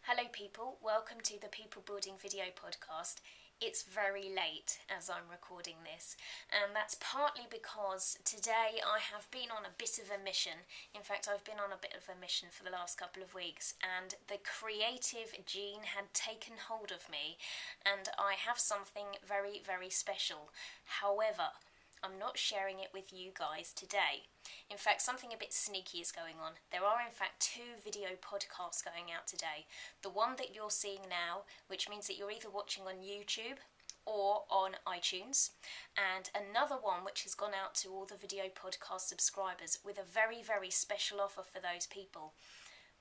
Hello people, welcome to the People Building video podcast. It's very late as I'm recording this, and that's partly because today I have been on a bit of a mission. In fact, I've been on a bit of a mission for the last couple of weeks, and the creative gene had taken hold of me, and I have something very, very special. However, I'm not sharing it with you guys today. In fact, something a bit sneaky is going on. There are in fact 2 video podcasts going out today. The one that you're seeing now, which means that you're either watching on YouTube or on iTunes, and another one which has gone out to all the video podcast subscribers with a very, very special offer for those people.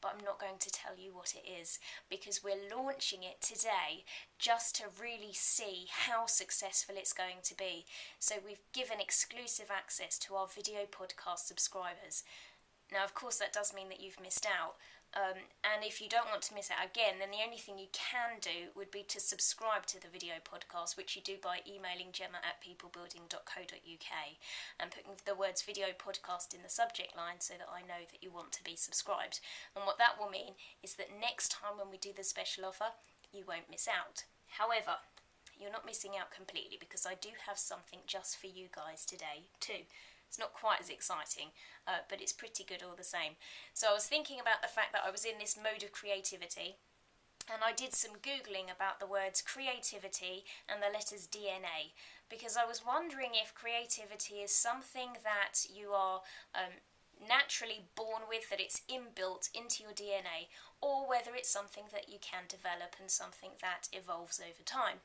But I'm not going to tell you what it is because we're launching it today just to really see how successful it's going to be. So we've given exclusive access to our video podcast subscribers. Now, of course, that does mean that you've missed out. And if you don't want to miss out again, then the only thing you can do would be to subscribe to the video podcast, which you do by emailing gemma@peoplebuilding.co.uk and putting the words video podcast in the subject line so that I know that you want to be subscribed. And what that will mean is that next time when we do the special offer, you won't miss out. However, you're not missing out completely because I do have something just for you guys today too. It's not quite as exciting, but it's pretty good all the same. So I was thinking about the fact that I was in this mode of creativity, and I did some Googling about the words creativity and the letters DNA, because I was wondering if creativity is something that you are naturally born with, that it's inbuilt into your DNA, or whether it's something that you can develop and something that evolves over time.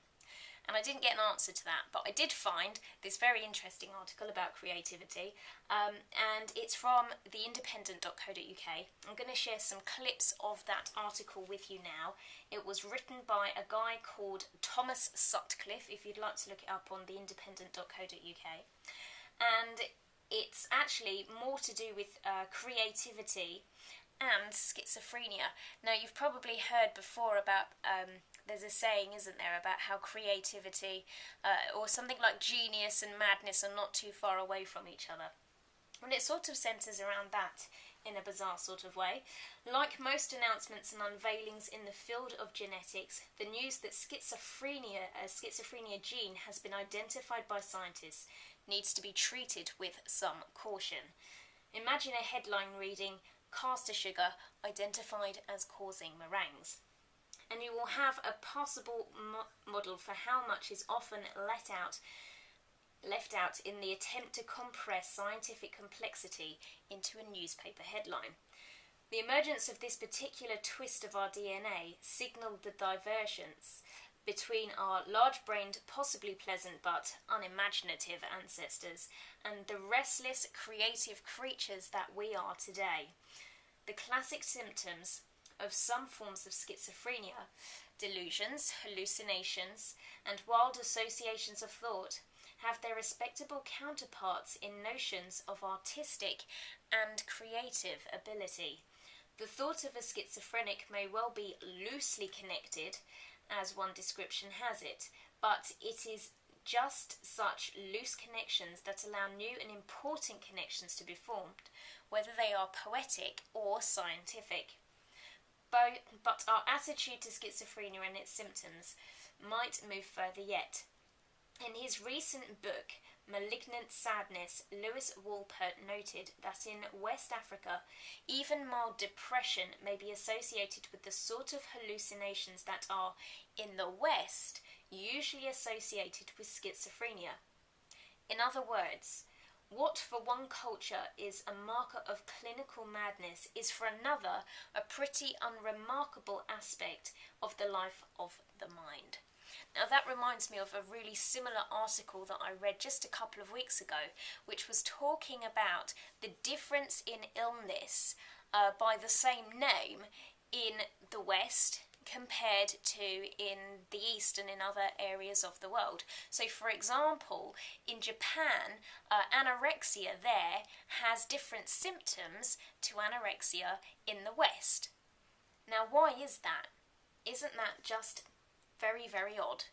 And I didn't get an answer to that, but I did find this very interesting article about creativity, and it's from theindependent.co.uk. I'm going to share some clips of that article with you now. It was written by a guy called Thomas Sutcliffe, if you'd like to look it up on theindependent.co.uk. And it's actually more to do with creativity and schizophrenia. Now, you've probably heard before about, there's a saying, isn't there, about how creativity or something like genius and madness are not too far away from each other. And it sort of centres around that in a bizarre sort of way. Like most announcements and unveilings in the field of genetics, the news that schizophrenia, a schizophrenia gene has been identified by scientists needs to be treated with some caution. Imagine a headline reading, "Caster sugar identified as causing meringues." And you will have a possible model for how much is often left out in the attempt to compress scientific complexity into a newspaper headline. The emergence of this particular twist of our DNA signalled the divergence between our large-brained, possibly pleasant but unimaginative ancestors and the restless, creative creatures that we are today. The classic symptoms of some forms of schizophrenia, delusions, hallucinations, and wild associations of thought, have their respectable counterparts in notions of artistic and creative ability. The thought of a schizophrenic may well be loosely connected, as one description has it, but it is just such loose connections that allow new and important connections to be formed, whether they are poetic or scientific. But our attitude to schizophrenia and its symptoms might move further yet. In his recent book, Malignant Sadness, Lewis Wolpert noted that in West Africa, even mild depression may be associated with the sort of hallucinations that are, in the West, usually associated with schizophrenia. In other words, what for one culture is a marker of clinical madness is for another a pretty unremarkable aspect of the life of the mind. Now that reminds me of a really similar article that I read just a couple of weeks ago, which was talking about the difference in illness by the same name in the West compared to in the East and in other areas of the world. So for example, in Japan, anorexia there has different symptoms to anorexia in the West. Now why is that? Isn't that just very, very odd?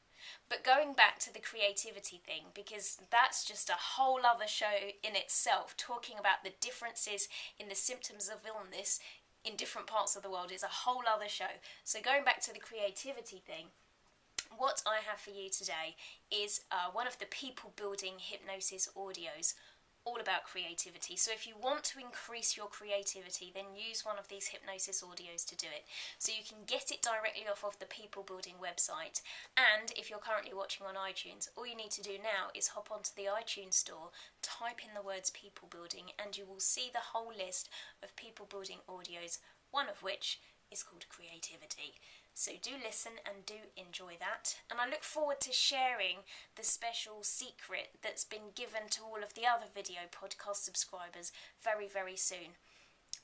But going back to the creativity thing, because that's just a whole other show in itself, talking about the differences in the symptoms of illness in different parts of the world is a whole other show. So going back to the creativity thing, what I have for you today is one of the people building hypnosis audios all about creativity. So if you want to increase your creativity, then use one of these hypnosis audios to do it. So you can get it directly off of the People Building website. And if you're currently watching on iTunes, all you need to do now is hop onto the iTunes store, type in the words People Building, and you will see the whole list of People Building audios, one of which is called Creativity. So do listen and do enjoy that. And I look forward to sharing the special secret that's been given to all of the other video podcast subscribers very, very soon.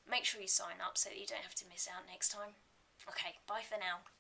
Make sure you sign up so that you don't have to miss out next time. Okay, bye for now.